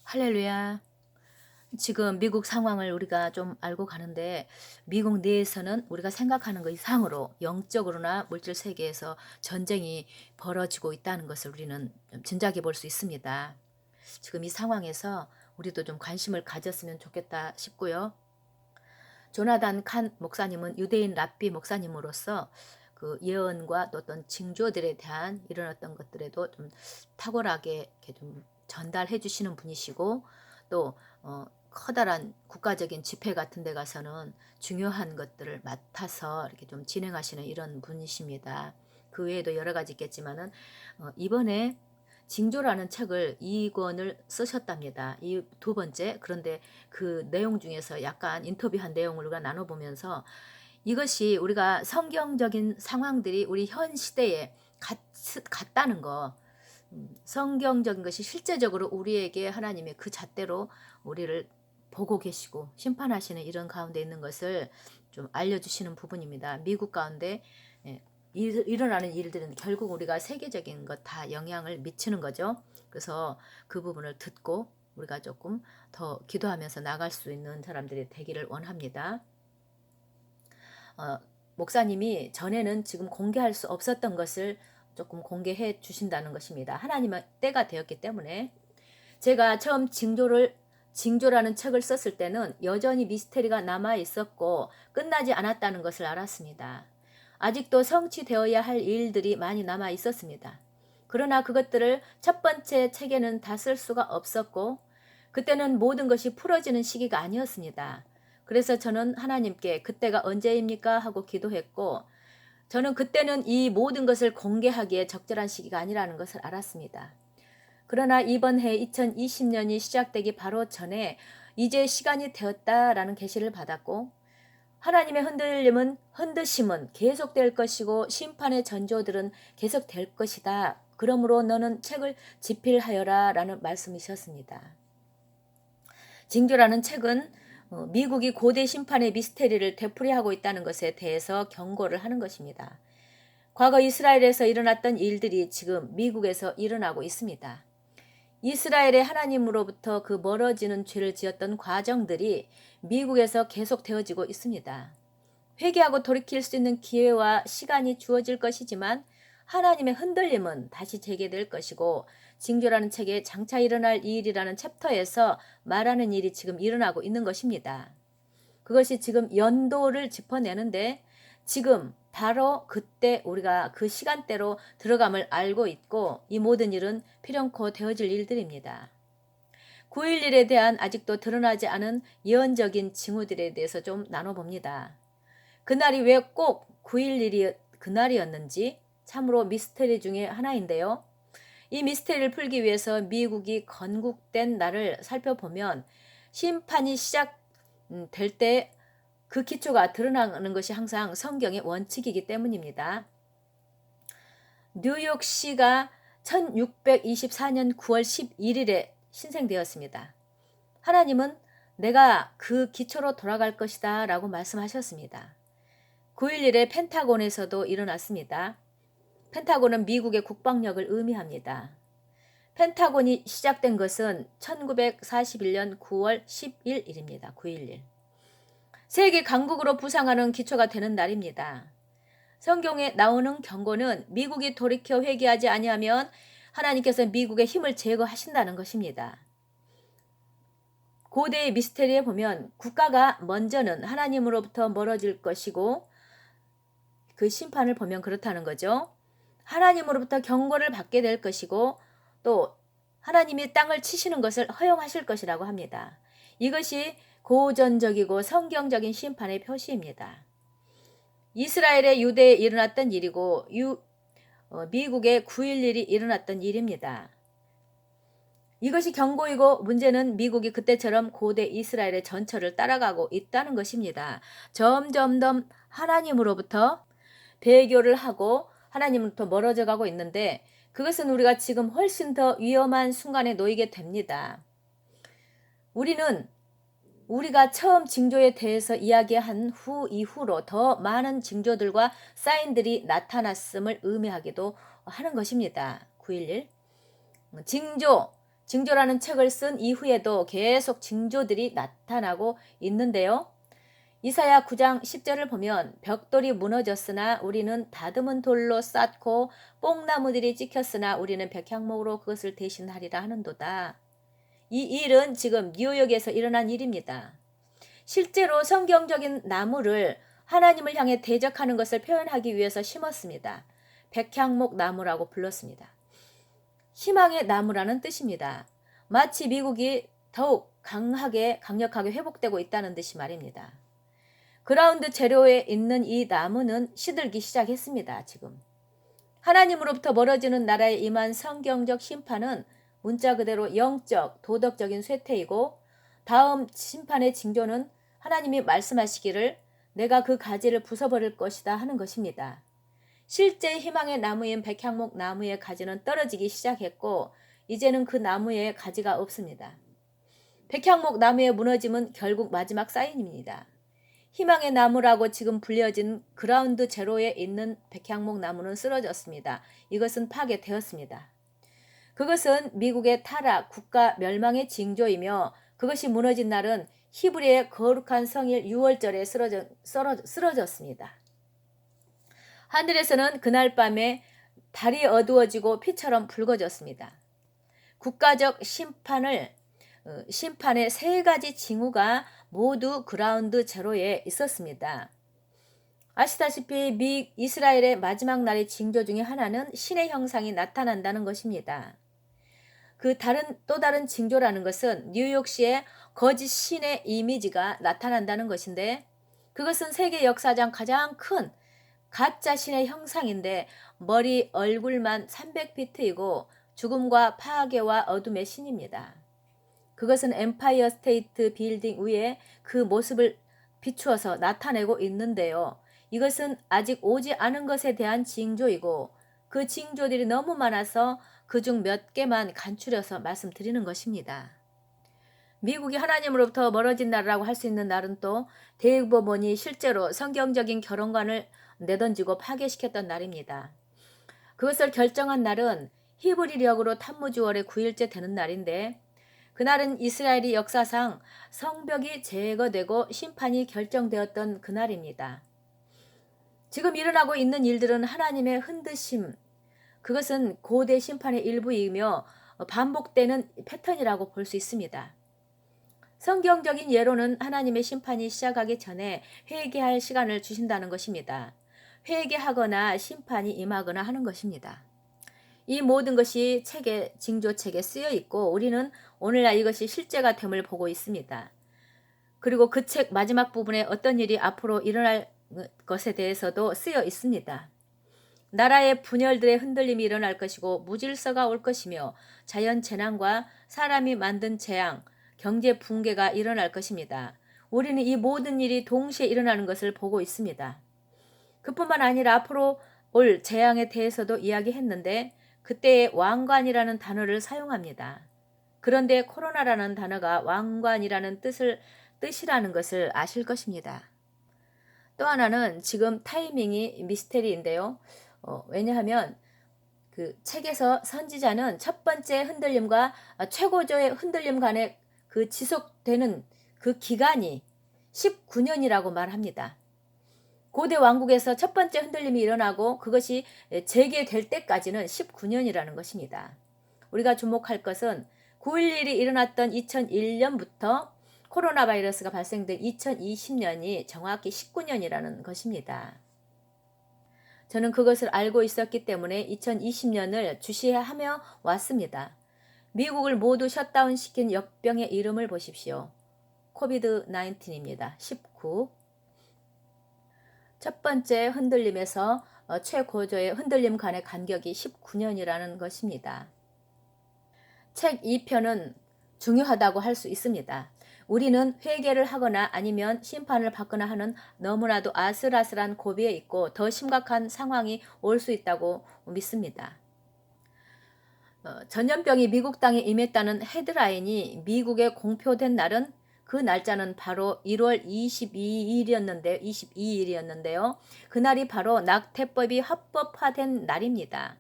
할렐루야. 지금 미국 상황을 우리가 좀 알고 가는데 미국 내에서는 우리가 생각하는 것 이상으로 영적으로나 물질 세계에서 전쟁이 벌어지고 있다는 것을 우리는 좀 짐작해 볼 수 있습니다. 지금 이 상황에서 우리도 좀 관심을 가졌으면 좋겠다 싶고요. 조나단 칸 목사님은 유대인 랍비 목사님으로서 그 예언과 또 어떤 징조들에 대한 이런 어떤 것들에도 좀 탁월하게 이렇게 좀 전달해 주시는 분이시고 또 커다란 국가적인 집회 같은 데 가서는 중요한 것들을 맡아서 이렇게 좀 진행하시는 이런 분이십니다. 그 외에도 여러 가지 있겠지만은 이번에 징조라는 책을 2권을 쓰셨답니다. 이 두 번째. 그런데 그 내용 중에서 약간 인터뷰한 내용을 우리가 나눠보면서 이것이 우리가 성경적인 상황들이 우리 현 시대에 같다는 거, 성경적인 것이 실제적으로 우리에게 하나님의 그 잣대로 우리를 보고 계시고 심판하시는 이런 가운데 있는 것을 좀 알려주시는 부분입니다. 미국 가운데 예, 일어나는 일들은 결국 우리가 세계적인 것 다 영향을 미치는 거죠. 그래서 그 부분을 듣고 우리가 조금 더 기도하면서 나갈 수 있는 사람들이 되기를 원합니다. 목사님이 전에는 지금 공개할 수 없었던 것을 조금 공개해 주신다는 것입니다. 하나님의 때가 되었기 때문에 제가 처음 징조라는 책을 썼을 때는 여전히 미스테리가 남아 있었고 끝나지 않았다는 것을 알았습니다. 아직도 성취되어야 할 일들이 많이 남아 있었습니다. 그러나 그것들을 첫 번째 책에는 다 쓸 수가 없었고 그때는 모든 것이 풀어지는 시기가 아니었습니다. 그래서 저는 하나님께 그때가 언제입니까? 하고 기도했고 저는 그때는 이 모든 것을 공개하기에 적절한 시기가 아니라는 것을 알았습니다. 그러나 이번 해 2020년이 시작되기 바로 전에 이제 시간이 되었다라는 계시를 받았고 하나님의 흔드심은 계속될 것이고 심판의 전조들은 계속될 것이다. 그러므로 너는 책을 집필하여라 라는 말씀이셨습니다. 징조라는 책은 미국이 고대 심판의 미스테리를 되풀이하고 있다는 것에 대해서 경고를 하는 것입니다. 과거 이스라엘에서 일어났던 일들이 지금 미국에서 일어나고 있습니다. 이스라엘의 하나님으로부터 그 멀어지는 죄를 지었던 과정들이 미국에서 계속 되어지고 있습니다. 회개하고 돌이킬 수 있는 기회와 시간이 주어질 것이지만 하나님의 흔들림은 다시 재개될 것이고 징조라는 책에 장차 일어날 일이라는 챕터에서 말하는 일이 지금 일어나고 있는 것입니다. 그것이 지금 연도를 짚어내는데 지금 바로 그때 우리가 그 시간대로 들어감을 알고 있고 이 모든 일은 필연코 되어질 일들입니다. 9.11에 대한 아직도 드러나지 않은 예언적인 징후들에 대해서 좀 나눠봅니다. 그날이 왜 꼭 9.11이 그날이었는지 참으로 미스터리 중에 하나인데요. 이 미스터리를 풀기 위해서 미국이 건국된 날을 살펴보면 심판이 시작될 때 그 기초가 드러나는 것이 항상 성경의 원칙이기 때문입니다. 뉴욕시가 1624년 9월 11일에 신생되었습니다. 하나님은 내가 그 기초로 돌아갈 것이다 라고 말씀하셨습니다. 9.11에 펜타곤에서도 일어났습니다. 펜타곤은 미국의 국방력을 의미합니다. 펜타곤이 시작된 것은 1941년 9월 11일입니다. 9.11. 세계 강국으로 부상하는 기초가 되는 날입니다. 성경에 나오는 경고는 미국이 돌이켜 회개하지 아니하면 하나님께서 미국의 힘을 제거하신다는 것입니다. 고대의 미스테리에 보면 국가가 먼저는 하나님으로부터 멀어질 것이고 그 심판을 보면 그렇다는 거죠. 하나님으로부터 경고를 받게 될 것이고 또 하나님이 땅을 치시는 것을 허용하실 것이라고 합니다. 이것이 고전적이고 성경적인 심판의 표시입니다. 이스라엘의 유대에 일어났던 일이고 미국의 9.11이 일어났던 일입니다. 이것이 경고이고 문제는 미국이 그때처럼 고대 이스라엘의 전철을 따라가고 있다는 것입니다. 점점점 하나님으로부터 배교를 하고 하나님으로부터 멀어져 가고 있는데 그것은 우리가 지금 훨씬 더 위험한 순간에 놓이게 됩니다. 우리가 처음 징조에 대해서 이야기한 이후로 더 많은 징조들과 사인들이 나타났음을 의미하기도 하는 것입니다. 9.11 징조, 징조라는 책을 쓴 이후에도 계속 징조들이 나타나고 있는데요. 이사야 9장 10절을 보면 벽돌이 무너졌으나 우리는 다듬은 돌로 쌓고 뽕나무들이 찍혔으나 우리는 백향목으로 그것을 대신하리라 하는도다. 이 일은 지금 뉴욕에서 일어난 일입니다. 실제로 성경적인 나무를 하나님을 향해 대적하는 것을 표현하기 위해서 심었습니다. 백향목 나무라고 불렀습니다. 희망의 나무라는 뜻입니다. 마치 미국이 더욱 강력하게 회복되고 있다는 듯이 말입니다. 그라운드 제로에 있는 이 나무는 시들기 시작했습니다. 지금 하나님으로부터 멀어지는 나라에 임한 성경적 심판은 문자 그대로 영적, 도덕적인 쇠퇴이고 다음 심판의 징조는 하나님이 말씀하시기를 내가 그 가지를 부숴버릴 것이다 하는 것입니다. 실제 희망의 나무인 백향목 나무의 가지는 떨어지기 시작했고 이제는 그 나무에 가지가 없습니다. 백향목 나무의 무너짐은 결국 마지막 사인입니다. 희망의 나무라고 지금 불려진 그라운드 제로에 있는 백향목 나무는 쓰러졌습니다. 이것은 파괴되었습니다. 그것은 미국의 타락, 국가 멸망의 징조이며 그것이 무너진 날은 히브리의 거룩한 성일 6월절에 쓰러졌습니다. 하늘에서는 그날 밤에 달이 어두워지고 피처럼 붉어졌습니다. 국가적 심판의 세 가지 징후가 모두 그라운드 제로에 있었습니다. 아시다시피 이스라엘의 마지막 날의 징조 중에 하나는 신의 형상이 나타난다는 것입니다. 또 다른 징조라는 것은 뉴욕시의 거짓 신의 이미지가 나타난다는 것인데 그것은 세계 역사상 가장 큰 가짜 신의 형상인데 머리 얼굴만 300피트이고 죽음과 파괴와 어둠의 신입니다. 그것은 엠파이어 스테이트 빌딩 위에 그 모습을 비추어서 나타내고 있는데요. 이것은 아직 오지 않은 것에 대한 징조이고 그 징조들이 너무 많아서 그중 몇 개만 간추려서 말씀드리는 것입니다. 미국이 하나님으로부터 멀어진 나라라고 할 수 있는 날은 또 대법원이 실제로 성경적인 결혼관을 내던지고 파괴시켰던 날입니다. 그것을 결정한 날은 히브리력으로 탄무주월의 9일째 되는 날인데 그날은 이스라엘이 역사상 성벽이 제거되고 심판이 결정되었던 그날입니다. 지금 일어나고 있는 일들은 하나님의 흔드심, 그것은 고대 심판의 일부이며 반복되는 패턴이라고 볼 수 있습니다. 성경적인 예로는 하나님의 심판이 시작하기 전에 회개할 시간을 주신다는 것입니다. 회개하거나 심판이 임하거나 하는 것입니다. 이 모든 것이 징조책에 쓰여 있고 우리는 오늘날 이것이 실제가 됨을 보고 있습니다. 그리고 그 책 마지막 부분에 어떤 일이 앞으로 일어날 것에 대해서도 쓰여 있습니다. 나라의 분열들의 흔들림이 일어날 것이고 무질서가 올 것이며 자연 재난과 사람이 만든 재앙, 경제 붕괴가 일어날 것입니다. 우리는 이 모든 일이 동시에 일어나는 것을 보고 있습니다. 그뿐만 아니라 앞으로 올 재앙에 대해서도 이야기했는데 그때의 왕관이라는 단어를 사용합니다. 그런데 코로나라는 단어가 왕관이라는 뜻이라는 것을 아실 것입니다. 또 하나는 지금 타이밍이 미스테리인데요. 왜냐하면 그 책에서 선지자는 첫 번째 흔들림과 최고조의 흔들림 간의 그 지속되는 그 기간이 19년이라고 말합니다. 고대 왕국에서 첫 번째 흔들림이 일어나고 그것이 재개될 때까지는 19년이라는 것입니다. 우리가 주목할 것은 9.11이 일어났던 2001년부터 코로나 바이러스가 발생된 2020년이 정확히 19년이라는 것입니다. 저는 그것을 알고 있었기 때문에 2020년을 주시하며 왔습니다. 미국을 모두 셧다운시킨 역병의 이름을 보십시오. 코비드-19입니다. 19. 첫 번째 흔들림에서 최고조의 흔들림 간의 간격이 19년이라는 것입니다. 책 2편은 중요하다고 할 수 있습니다. 우리는 회개를 하거나 아니면 심판을 받거나 하는 너무나도 아슬아슬한 고비에 있고 더 심각한 상황이 올 수 있다고 믿습니다. 전염병이 미국 땅에 임했다는 헤드라인이 미국에 공표된 날은 그 날짜는 바로 1월 22일이었는데요. 그날이 바로 낙태법이 합법화된 날입니다.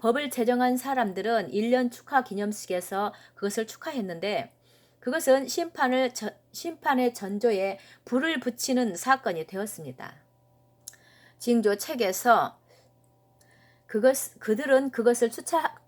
법을 제정한 사람들은 1년 축하 기념식에서 그것을 축하했는데 그것은 심판의 전조에 불을 붙이는 사건이 되었습니다. 징조 책에서 그들은 그것을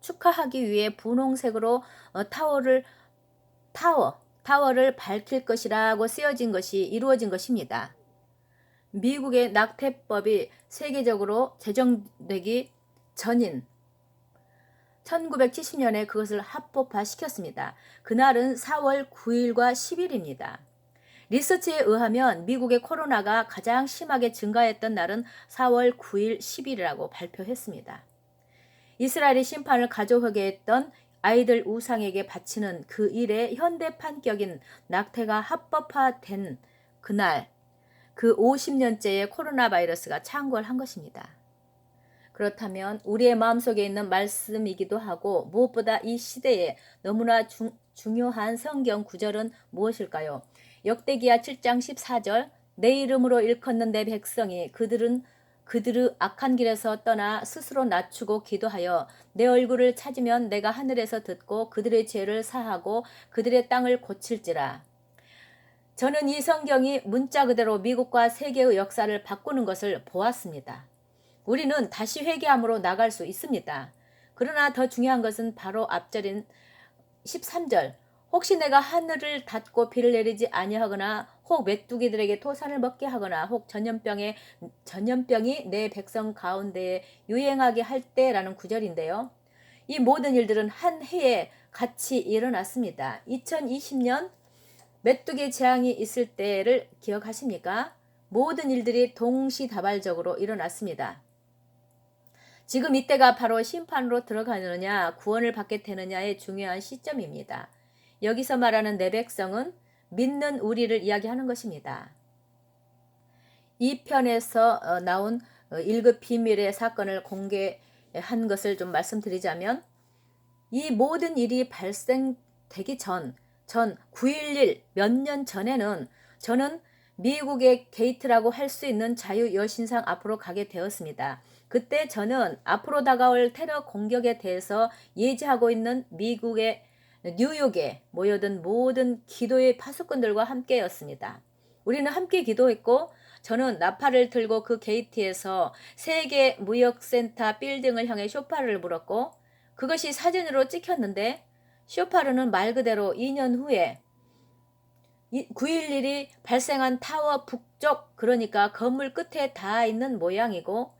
축하하기 위해 분홍색으로 타워를 밝힐 것이라고 쓰여진 것이 이루어진 것입니다. 미국의 낙태법이 세계적으로 제정되기 전인 1970년에 그것을 합법화시켰습니다. 그날은 4월 9일과 10일입니다. 리서치에 의하면 미국의 코로나가 가장 심하게 증가했던 날은 4월 9일, 10일이라고 발표했습니다. 이스라엘이 심판을 가져오게 했던 아이들 우상에게 바치는 그 일의 현대판격인 낙태가 합법화된 그날, 그 50년째의 코로나 바이러스가 창궐한 것입니다. 그렇다면 우리의 마음속에 있는 말씀이기도 하고 무엇보다 이 시대에 너무나 중요한 성경 구절은 무엇일까요? 역대기야 7장 14절 내 이름으로 일컫는 내 백성이 그들의 악한 길에서 떠나 스스로 낮추고 기도하여 내 얼굴을 찾으면 내가 하늘에서 듣고 그들의 죄를 사하고 그들의 땅을 고칠지라. 저는 이 성경이 문자 그대로 미국과 세계의 역사를 바꾸는 것을 보았습니다. 우리는 다시 회개함으로 나갈 수 있습니다. 그러나 더 중요한 것은 바로 앞절인 13절 혹시 내가 하늘을 닫고 비를 내리지 아니하거나 혹 메뚜기들에게 토산을 먹게 하거나 혹 전염병이 내 백성 가운데에 유행하게 할 때라는 구절인데요. 이 모든 일들은 한 해에 같이 일어났습니다. 2020년 메뚜기 재앙이 있을 때를 기억하십니까? 모든 일들이 동시다발적으로 일어났습니다. 지금 이때가 바로 심판으로 들어가느냐 구원을 받게 되느냐의 중요한 시점입니다. 여기서 말하는 내 백성은 믿는 우리를 이야기하는 것입니다. 이 편에서 나온 1급 비밀의 사건을 공개한 것을 좀 말씀드리자면 이 모든 일이 발생되기 전 9.11 몇 년 전에는 저는 미국의 게이트라고 할 수 있는 자유여신상 앞으로 가게 되었습니다. 그때 저는 앞으로 다가올 테러 공격에 대해서 예지하고 있는 미국의 뉴욕에 모여든 모든 기도의 파수꾼들과 함께였습니다. 우리는 함께 기도했고 저는 나팔을 들고 그 게이트에서 세계 무역센터 빌딩을 향해 쇼파를 불었고 그것이 사진으로 찍혔는데 쇼파르는 말 그대로 2년 후에 9.11이 발생한 타워 북쪽 그러니까 건물 끝에 닿아 있는 모양이고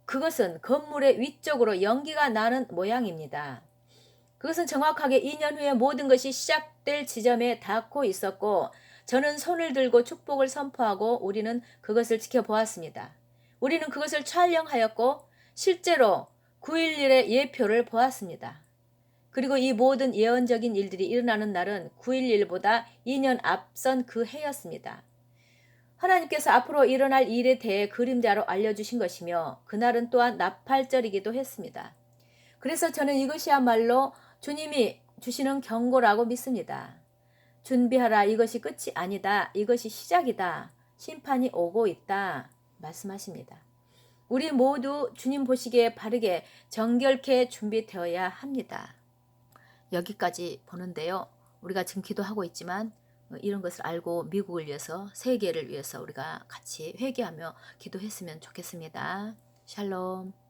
그것은 건물의 위쪽으로 연기가 나는 모양입니다. 그것은 정확하게 2년 후에 모든 것이 시작될 지점에 닿고 있었고 저는 손을 들고 축복을 선포하고 우리는 그것을 지켜보았습니다. 우리는 그것을 촬영하였고 실제로 9.11의 예표를 보았습니다. 그리고 이 모든 예언적인 일들이 일어나는 날은 9.11보다 2년 앞선 그 해였습니다. 하나님께서 앞으로 일어날 일에 대해 그림자로 알려주신 것이며 그날은 또한 나팔절이기도 했습니다. 그래서 저는 이것이야말로 주님이 주시는 경고라고 믿습니다. 준비하라. 이것이 끝이 아니다. 이것이 시작이다. 심판이 오고 있다. 말씀하십니다. 우리 모두 주님 보시기에 바르게 정결케 준비되어야 합니다. 여기까지 보는데요. 우리가 지금 기도하고 있지만 이런 것을 알고 미국을 위해서 세계를 위해서 우리가 같이 회개하며 기도했으면 좋겠습니다. 샬롬.